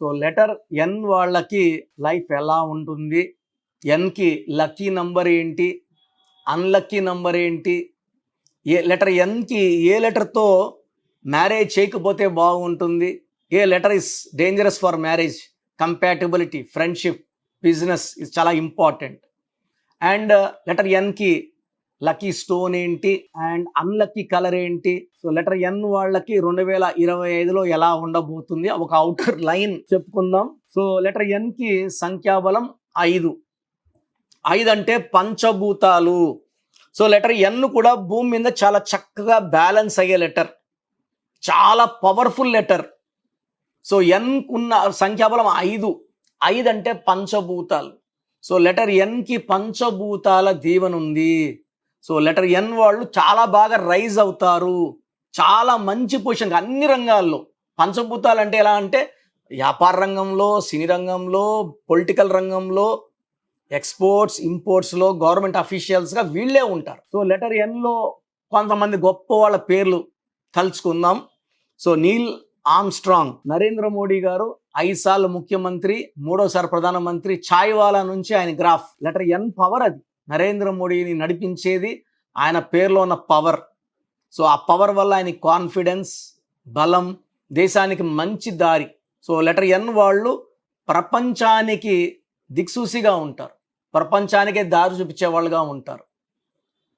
So letter N వాళ్ళకి life ఎలా ఉంటుంది, ఎన్కి లక్కీ నంబర్ ఏంటి, అన్లక్కీ నంబర్ ఏంటి, లెటర్ ఎన్కి ఏ లెటర్తో మ్యారేజ్ చేయకపోతే బాగుంటుంది, ఏ letter is dangerous for marriage, compatibility, friendship, business ఇది చాలా ఇంపార్టెంట్. అండ్ లెటర్ ఎన్కి లక్కీ స్టోన్ ఏంటి అండ్ అన్లక్కీ కలర్ ఏంటి. సో లెటర్ ఎన్ వాళ్ళకి 2025లో ఎలా ఉండబోతుంది ఒక అవుటర్ లైన్ చెప్పుకుందాం. సో లెటర్ ఎన్కి సంఖ్యాబలం 5. 5 అంటే పంచభూతాలు. సో లెటర్ ఎన్ కూడా భూమి మీద చాలా చక్కగా బ్యాలెన్స్ అయ్యే లెటర్, చాలా పవర్ఫుల్ లెటర్. సో ఎన్ ఉన్న సంఖ్యాబలం 5. 5 అంటే పంచభూతాలు. సో లెటర్ ఎన్కి పంచభూతాల దీవెన ఉంది. సో లెటర్ ఎన్ వాళ్ళు చాలా బాగా రైజ్ అవుతారు, చాలా మంచి పొజిషన్ అన్ని రంగాల్లో. పంచభూతాలు అంటే ఎలా అంటే వ్యాపార రంగంలో, సినీ రంగంలో, పొలిటికల్ రంగంలో, ఎక్స్పోర్ట్స్ ఇంపోర్ట్స్లో, గవర్నమెంట్ అఫీషియల్స్గా వీళ్ళే ఉంటారు. సో లెటర్ ఎన్లో కొంతమంది గొప్ప వాళ్ళ పేర్లు తలుచుకుందాం. So Neil Armstrong, Narendra Modi garu 5 సార్లు ముఖ్యమంత్రి, 3వ ప్రధానమంత్రి, ఛాయ్వాలా నుంచి ఆయన గ్రాఫ్. లెటర్ ఎన్ పవర్ అది, నరేంద్ర మోడీని నడిపించేది ఆయన పేరులో ఉన్న పవర్. సో ఆ పవర్ వల్ల ఆయన కాన్ఫిడెన్స్, బలం, దేశానికి మంచి దారి. సో లెటర్ ఎన్ వాళ్ళు ప్రపంచానికి దిక్సూసిగా ఉంటారు, ప్రపంచానికే దారి చూపించే వాళ్ళుగా ఉంటారు.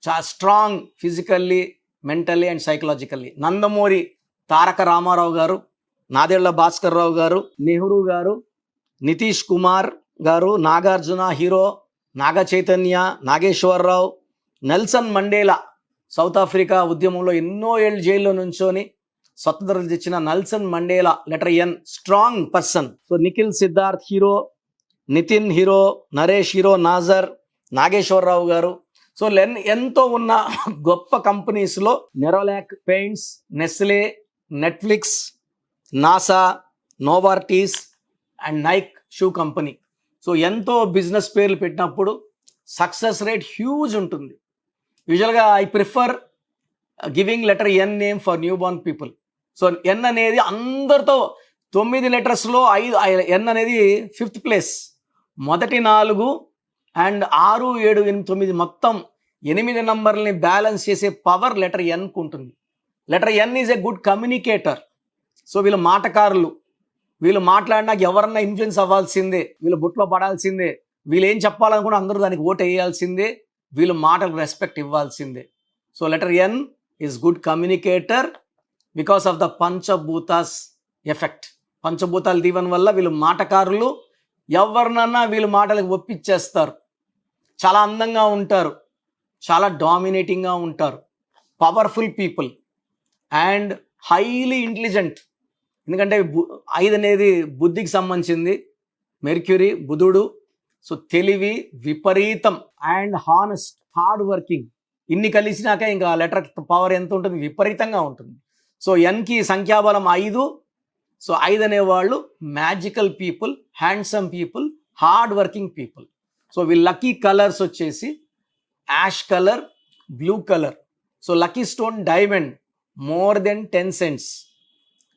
చాలా strong physically, mentally and psychologically. Nandamuri Taraka Ramarao garu, Nadella Bhaskar Rao గారు, నెహ్రూ గారు, Nitish Kumar garu, Nagarjuna hero, Naga Chaitanya, Nageswararao, Nelson Mandela South Africa ఉద్యమంలో ఎన్నో ఏళ్ళు జైల్లో నుంచొని స్వతంత్రం తెచ్చిన Nelson Mandela letter N, strong person. So Nikhil Siddharth hero, Nitin hero, Naresh hero, Nassar, Nageswararao garu. So ఎంతో ఉన్న గొప్ప కంపెనీస్లో Nerolac paints, Nestle, Netflix, NASA, Novartis and Nike shoe company. So ఎంతో బిజినెస్ పేర్లు పెట్టినప్పుడు సక్సెస్ రేట్ హ్యూజ్ ఉంటుంది. యూజువల్గా I prefer giving letter N name for new Born people. So ఎన్ అనేది అందరితో 9 లెటర్స్లో 5 ఎన్ అనేది 5th ప్లేస్. మొదటి 4 అండ్ 6, 7, 8, 9 మొత్తం 8 నంబర్లని బ్యాలెన్స్ చేసే పవర్ లెటర్ ఎన్కు ఉంటుంది. Letter N is a good communicator. So వీళ్ళు మాటకారులు, వీళ్ళు మాట్లాడినాక ఎవరన్నా ఇన్ఫ్లుయెన్స్ అవ్వాల్సిందే, వీళ్ళు బుట్లో పడాల్సిందే, వీళ్ళు ఏం చెప్పాలనుకుంటే అందరూ దానికి ఓటు వేయాల్సిందే, వీళ్ళు మాటలకు రెస్పెక్ట్ ఇవ్వాల్సిందే. So letter N is good communicator because of the పంచభూతాస్ ఎఫెక్ట్. పంచభూతాల దీవెన వల్ల వీళ్ళు మాటకారులు, ఎవరినన్నా వీళ్ళు మాటలకు ఒప్పించేస్తారు. చాలా అందంగా ఉంటారు, చాలా డామినేటింగ్గా ఉంటారు, powerful people and highly intelligent. ఎందుకంటే 5 అనేది బుద్ధికి సంబంధించింది, మెర్క్యూరీ బుధుడు. సో తెలివి, విపరీతం అండ్ హానెస్ట్, హార్డ్ వర్కింగ్, ఇన్ని కలిసినాక ఇంకా లెటర్ పవర్ ఎంత ఉంటుంది, విపరీతంగా ఉంటుంది. సో ఎన్కి సంఖ్యాబలం 5. సో 5 అనేవాళ్ళు magical people, handsome people, hard working people. So వీళ్ళ లక్కీ కలర్స్ వచ్చేసి ash colour, blue colour. So lucky stone diamond, more than 10 cents,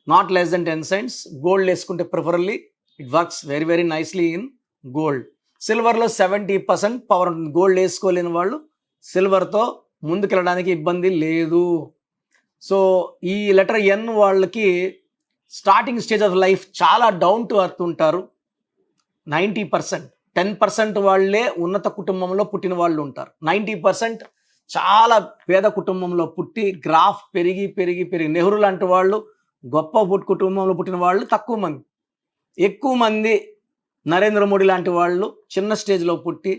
not less than 10 cents. Gold వేసుకుంటే preferably it works very very nicely in gold. సిల్వర్లో 70% power ఉంటుంది. Gold వేసుకోలేని వాళ్ళు సిల్వర్తో ముందుకెళ్ళడానికి ఇబ్బంది లేదు. సో ఈ లెటర్ ఎన్ వాళ్ళకి స్టార్టింగ్ స్టేజ్ ఆఫ్ లైఫ్ చాలా డౌన్ టు ఎర్త్ ఉంటారు. 90%, 10% వాళ్ళే ఉన్నత కుటుంబంలో పుట్టిన వాళ్ళు ఉంటారు. 90% చాలా పేద కుటుంబంలో పుట్టి గ్రాఫ్ పెరిగి పెరిగి పెరిగి, నెహ్రూ లాంటి వాళ్ళు గొప్ప కుటుంబంలో పుట్టిన వాళ్ళు తక్కువ మంది. ఎక్కువ మంది నరేంద్ర మోడీ లాంటి వాళ్ళు చిన్న స్టేజ్లో పుట్టి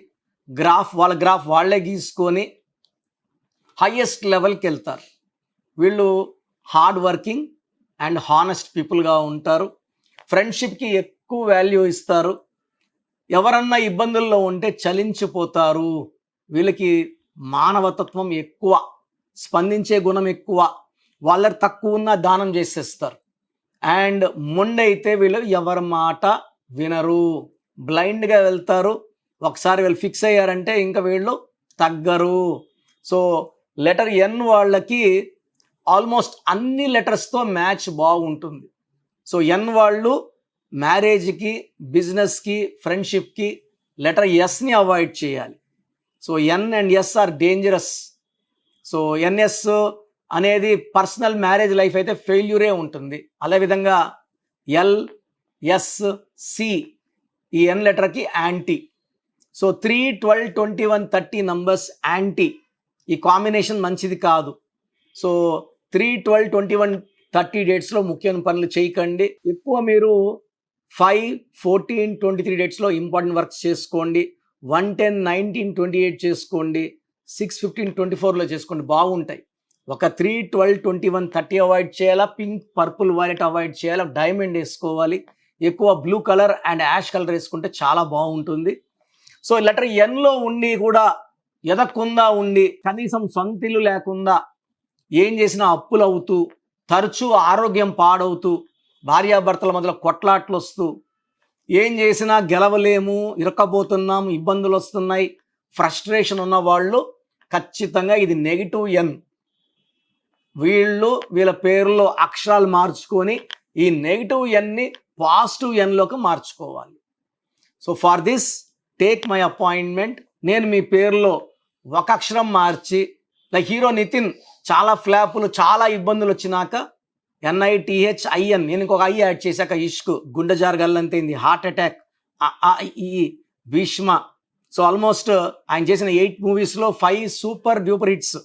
వాళ్ళ గ్రాఫ్ వాళ్ళే గీసుకొని హైయెస్ట్ లెవెల్కి వెళ్తారు. వీళ్ళు హార్డ్ వర్కింగ్ అండ్ హానెస్ట్ పీపుల్గా ఉంటారు. ఫ్రెండ్షిప్కి ఎక్కువ వాల్యూ ఇస్తారు. ఎవరన్నా ఇబ్బందుల్లో ఉంటే చలించిపోతారు. వీళ్ళకి మానవతత్వం ఎక్కువ, స్పందించే గుణం ఎక్కువ, వాళ్ళకి తక్కువ ఉన్న దానం చేసేస్తారు. అండ్ మొండైతే వీళ్ళు ఎవరి మాట వినరు, బ్లైండ్గా వెళ్తారు. ఒకసారి వీళ్ళు ఫిక్స్ అయ్యారంటే ఇంకా వీళ్ళు తగ్గరు. సో లెటర్ ఎన్ వాళ్ళకి ఆల్మోస్ట్ అన్ని లెటర్స్తో మ్యాచ్ బాగుంటుంది. సో ఎన్ వాళ్ళు మ్యారేజ్కి, బిజినెస్కి, ఫ్రెండ్షిప్కి లెటర్ ఎస్ని అవాయిడ్ చేయాలి. So N and S are dangerous. So NS అనేది పర్సనల్ మ్యారేజ్ లైఫ్ అయితే ఫెయిల్యూరే ఉంటుంది. అదేవిధంగా ఎల్, ఎస్, సి ఈ ఎన్ లెటర్కి యాంటీ. So 3, 12, 21, 30 numbers anti. ఈ కాంబినేషన్ మంచిది కాదు. సో 3, 12, 21, 30 డేట్స్లో ముఖ్యమైన పనులు చేయకండి. ఎక్కువ మీరు 5, 14, 23 డేట్స్లో ఇంపార్టెంట్ వర్క్స్ చేసుకోండి. 1, 10, 19, 28 చేసుకోండి. 6, 15, 24లో చేసుకోండి, బాగుంటాయి. ఒక 3, 12, 21, 30 అవాయిడ్ చేయాలా. పింక్, పర్పుల్, వైలెట్ అవాయిడ్ చేయాలా. డైమండ్ వేసుకోవాలి. ఎక్కువ blue colour and ash colour వేసుకుంటే చాలా బాగుంటుంది. సో లెటర్ ఎన్లో ఉండి కూడా ఎదక్కుండా ఉండి కనీసం సొంత ఇల్లు లేకుండా ఏం చేసినా అప్పులు అవుతూ తరచూ ఆరోగ్యం పాడవుతూ భార్యాభర్తల మధ్యలో కొట్లాట్లు వస్తూ ఏం చేసినా గెలవలేము, ఇరక్కబోతున్నాం, ఇబ్బందులు వస్తున్నాయి, ఫ్రస్ట్రేషన్ ఉన్న వాళ్ళు ఖచ్చితంగా ఇది నెగిటివ్ ఎన్. వీళ్ళ పేర్లో అక్షరాలు మార్చుకొని ఈ నెగిటివ్ ఎన్ని పాజిటివ్ ఎన్లోకి మార్చుకోవాలి. So for this take my appointment. నేను మీ పేరులో ఒక అక్షరం మార్చి, లైక్ హీరో నితిన్ చాలా ఫ్లాపులు, చాలా ఇబ్బందులు వచ్చినాక NITHIN, నేను ఇంకొక ఐ యాడ్ చేశాక ఇష్క్, గుండె జారు గల్లంతైంది, హార్ట్ అటాక్, ఈ భీష్మ. సో ఆల్మోస్ట్ ఆయన చేసిన 8 మూవీస్లో 5 సూపర్ డూపర్ హిట్స్.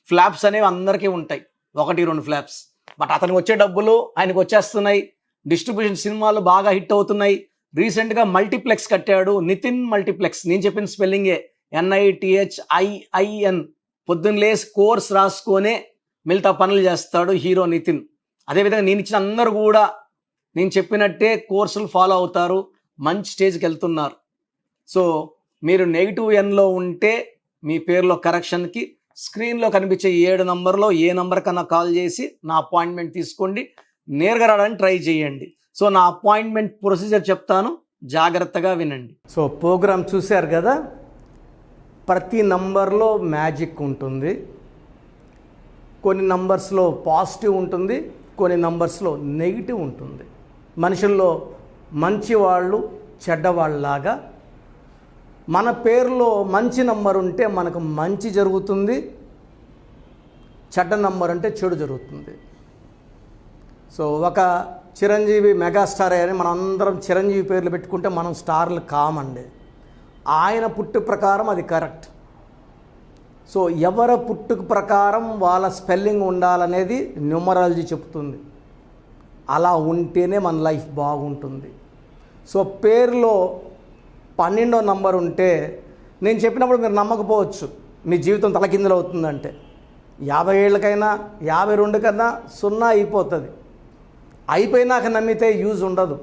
ఫ్లాప్స్ అనేవి అందరికీ ఉంటాయి, 1, 2 ఫ్లాప్స్. బట్ అతనికి వచ్చే డబ్బులు ఆయనకు వచ్చేస్తున్నాయి. డిస్ట్రిబ్యూషన్ సినిమాలు బాగా హిట్ అవుతున్నాయి. రీసెంట్గా మల్టీప్లెక్స్ కట్టాడు, నితిన్ మల్టీప్లెక్స్. నేను చెప్పిన స్పెల్లింగే NITHIIN. పొద్దున్న లేసి కోర్స్ రాసుకొనే మిగతా పనులు చేస్తాడు హీరో నితిన్. అదేవిధంగా నేను ఇచ్చిన అందరూ కూడా నేను చెప్పినట్టే కోర్సులు ఫాలో అవుతారు, మంచి స్టేజ్కి వెళ్తున్నారు. సో మీరు నెగిటివ్ ఎన్లో ఉంటే మీ పేరులో కరెక్షన్కి స్క్రీన్లో కనిపించే 7 నంబర్లో ఏ నంబర్ కన్నా కాల్ చేసి నా అపాయింట్మెంట్ తీసుకోండి. నేరుగా రావడానికి ట్రై చేయండి. సో నా అపాయింట్మెంట్ ప్రొసీజర్ చెప్తాను, జాగ్రత్తగా వినండి. సో ప్రోగ్రామ్ చూశారు కదా, ప్రతి నంబర్లో మ్యాజిక్ ఉంటుంది. కొన్ని నంబర్స్లో పాజిటివ్ ఉంటుంది, కొన్ని నంబర్స్లో నెగిటివ్ ఉంటుంది. మనుషుల్లో మంచి వాళ్ళు చెడ్డవాళ్ళలాగా మన పేరులో మంచి నంబర్ ఉంటే మనకు మంచి జరుగుతుంది, చెడ్డ నంబర్ అంటే చెడు జరుగుతుంది. సో ఒక చిరంజీవి మెగాస్టార్ అని మనం అందరం చిరంజీవి పేర్లు పెట్టుకుంటే మనం స్టార్లు కామండి. ఆయన పుట్టు ప్రకారం అది కరెక్ట్. సో ఎవరి పుట్టుక ప్రకారం వాళ్ళ స్పెల్లింగ్ ఉండాలనేది న్యూమరాలజీ చెప్తుంది. అలా ఉంటేనే మన లైఫ్ బాగుంటుంది. సో పేరులో 12వ నంబర్ ఉంటే నేను చెప్పినప్పుడు మీరు నమ్మకపోవచ్చు, మీ జీవితం తలకిందులు అవుతుందంటే. 50 ఏళ్ళకైనా 52 కన్నా 0 అయిపోతుంది. అయిపోయినాక నమ్మితే యూజ్ ఉండదు.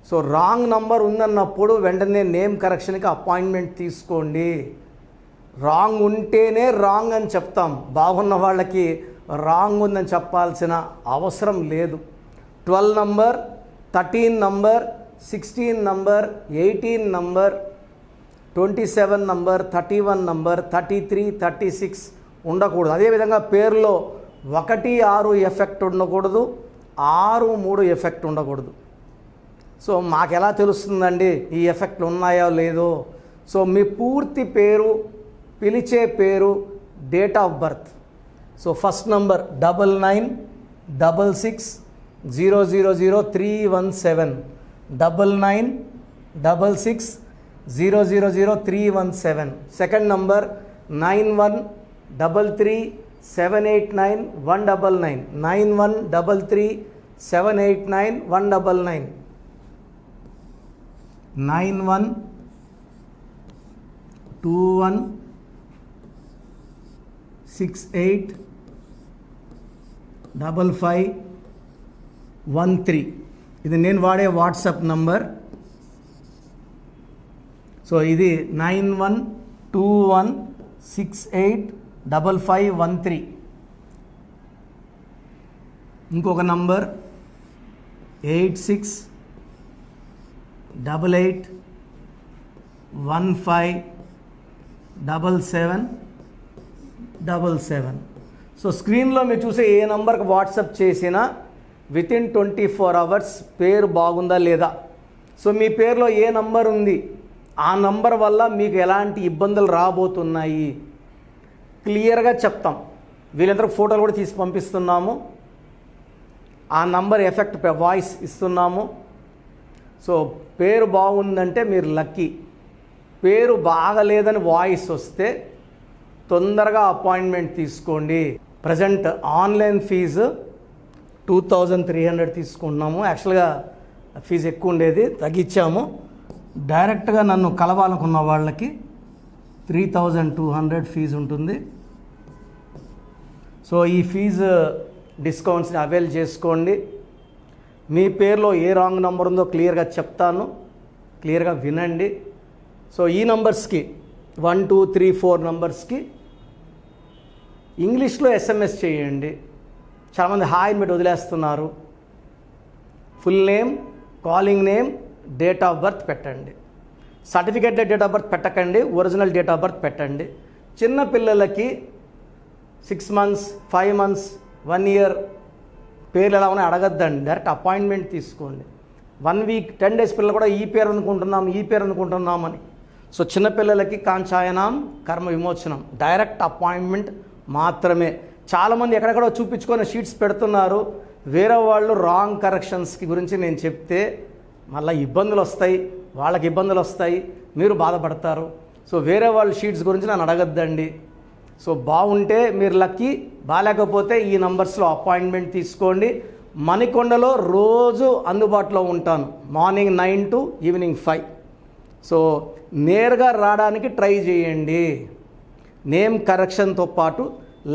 సో రాంగ్ నంబర్ ఉందన్నప్పుడు వెంటనే నేమ్ కరెక్షన్కి అపాయింట్మెంట్ తీసుకోండి. రాంగ్ ఉంటేనే రాంగ్ అని చెప్తాం, బాగున్న వాళ్ళకి రాంగ్ ఉందని చెప్పాల్సిన అవసరం లేదు. 12 number, 13 number, 16 number, 18 number, 27 number, 31 number, 33, 36 ఉండకూడదు. అదేవిధంగా పేరులో 1, 6 ఎఫెక్ట్ ఉండకూడదు, 6, 3 ఎఫెక్ట్ ఉండకూడదు. సో మాకు ఎలా తెలుస్తుందండి ఈ ఎఫెక్ట్లు ఉన్నాయో లేదో? సో మీ పూర్తి పేరు, పిలిచే పేరు, date of birth. So first number 9966000317, 9966000317. Second number 9133789199, 9133789199, 9121685513. ఇది నేను వాడే వాట్సాప్ నంబర్. సో ఇది 9121685513. ఇంకొక నంబర్ 8688157777. సో స్క్రీన్లో మీరు చూసే ఏ నంబర్కి వాట్సాప్ చేసినా వితిన్ 24 అవర్స్ పేరు బాగుందా లేదా. సో మీ పేరులో ఏ నంబర్ ఉంది, ఆ నంబర్ వల్ల మీకు ఎలాంటి ఇబ్బందులు రాబోతున్నాయి క్లియర్గా చెప్తాం. వీళ్ళందరూ ఫోటోలు కూడా తీసి పంపిస్తున్నాము. ఆ నంబర్ ఎఫెక్ట్ వాయిస్ ఇస్తున్నాము. సో పేరు బాగుందంటే మీరు లక్కీ. పేరు బాగలేదని వాయిస్ వస్తే తొందరగా అపాయింట్మెంట్ తీసుకోండి. ప్రజెంట్ ఆన్లైన్ ఫీజు 2300 తీసుకుంటున్నాము. యాక్చువల్గా ఫీజు ఎక్కువ ఉండేది, తగ్గించాము. డైరెక్ట్గా నన్ను కలవాలనుకున్న వాళ్ళకి 3200 ఫీజు ఉంటుంది. సో ఈ ఫీజు డిస్కౌంట్స్ని అవైల్ చేసుకోండి. మీ పేరులో ఏ రాంగ్ నెంబర్ ఉందో క్లియర్గా చెప్తాను, క్లియర్గా వినండి. సో ఈ నంబర్స్కి 1 2 3 4 నంబర్స్కి ఇంగ్లీష్లో ఎస్ఎంఎస్ చేయండి. చాలామంది హాయ్ పెట్టి వదిలేస్తున్నారు. Full name, calling name, date of birth పెట్టండి. సర్టిఫికేట్ డేట్ ఆఫ్ బర్త్ పెట్టకండి, ఒరిజినల్ డేట్ ఆఫ్ బర్త్ పెట్టండి. చిన్న పిల్లలకి 6 months 5 months 1 year పేర్లు ఎలా ఉన్నాయి అడగద్దండి, డైరెక్ట్ అపాయింట్మెంట్ తీసుకోండి. 1 week 10 days పిల్లలు కూడా ఈ పేరు అనుకుంటున్నామని. సో చిన్నపిల్లలకి కాంచాయనం కర్మ విమోచనం, డైరెక్ట్ అపాయింట్మెంట్ మాత్రమే. చాలామంది ఎక్కడెక్కడో చూపించుకొని షీట్స్ పెడుతున్నారు. వేరే వాళ్ళు రాంగ్ కరెక్షన్స్కి గురించి నేను చెప్తే మళ్ళీ ఇబ్బందులు వస్తాయి, వాళ్ళకి ఇబ్బందులు వస్తాయి, మీరు బాధపడతారు. సో వేరే వాళ్ళ షీట్స్ గురించి నన్ను అడగద్దండి. సో బాగుంటే మీరు లక్కీ, బాగాలేకపోతే ఈ నంబర్స్లో అపాయింట్మెంట్ తీసుకోండి. మణికొండలో రోజు అందుబాటులో ఉంటాను, మార్నింగ్ 9 to ఈవినింగ్ 5. సో నేరుగా రావడానికి ట్రై చేయండి. నేమ్ కరెక్షన్తో పాటు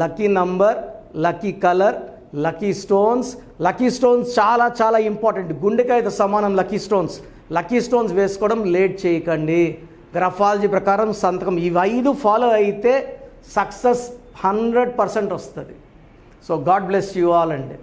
lucky number, lucky colour, lucky stones చాలా చాలా ఇంపార్టెంట్. గుండెకాయతో సమానం లక్కీ స్టోన్స్ వేసుకోవడం లేట్ చేయకండి. గ్రఫాలజీ ప్రకారం సంతకం, ఇవి 5 ఫాలో అయితే సక్సెస్ 100% వస్తుంది. So God bless you all అండి.